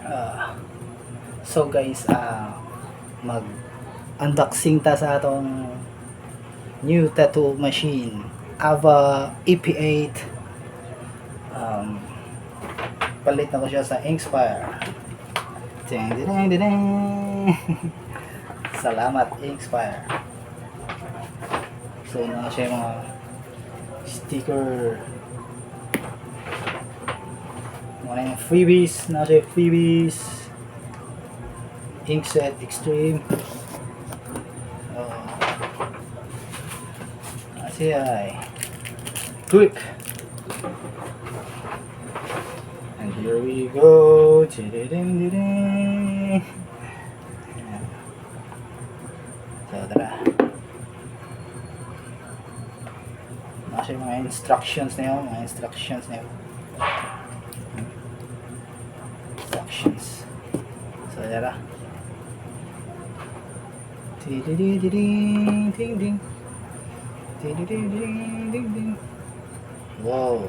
Ah, so guys, mag unboxing ta sa atong new tattoo machine, AVA ep8. Palit na ko siya sa Inkspire. Ding ding ding ding. Salamat Inkspire. So na siya mga sticker, mga freebies, na siya freebies, inkset extreme. Kasi ay grip. And here we go. Chididing-diding. So tara. Kasi mga instructions na yun. Instructions. So tara. Ding ding ding. Ding. Wow.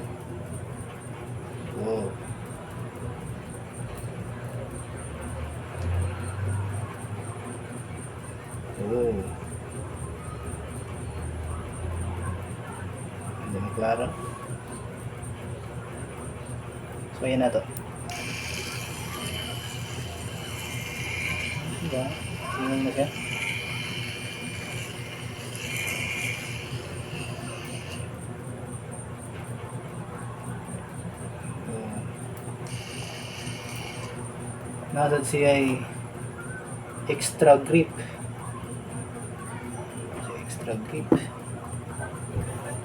Oh. Hindi na klaro. So yan na to. Diba? Tingnan mo siya. Nasad siya ay extra grip.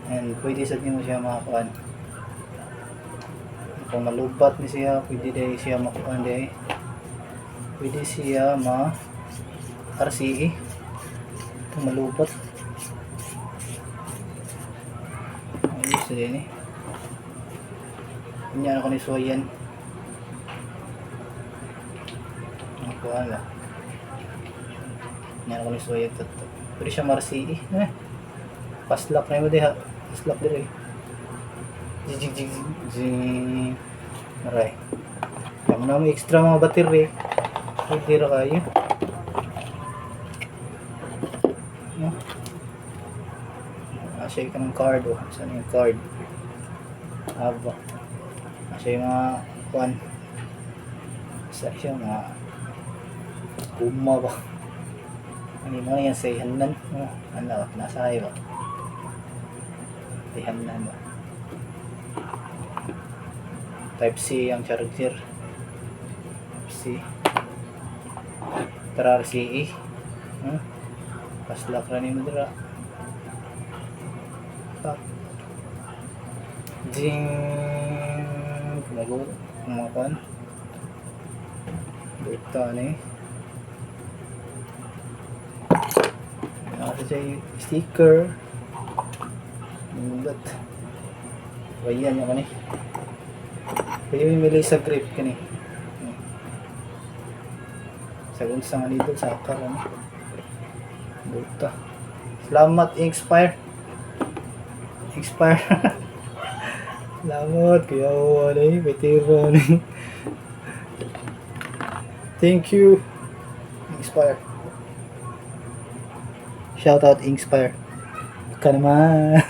And pwede sa mo siya makakuan. Kung malubat ni siya, pwede din siya makuan din. Pwede siya RCE. Kung malubat. Ayos din eh. Kanya ako ni Soyan. Kuan ba? Kanya ako ni Soyan. Pwede siya RCE. Paslak na mo diha. Paslak dire. Jig. Aray. Kamo na mo extra mga battery. Pwede ra kayo. No? Asya ka ng card. Saan yung card? Aba. Asya yung mga kuan. Asya siya mga kuma ba? Ano mga yan sa ihanan? Ano? Nasa kayo ba? Ihanan ba? Type C ang charger. Type C. Tara RCE. Paslak ra ni mo dira. Ding. Kumago mga kan. Dito ni. Ano siya sticker. But ayan yung kani. Kaya yung mili sa grip kani. Sa unsang dito sa karon. Buta. Salamat Inkspire. Salamat kaya wala ni veteran. Thank you Inkspire. Shout out Inkspire. Baka naman.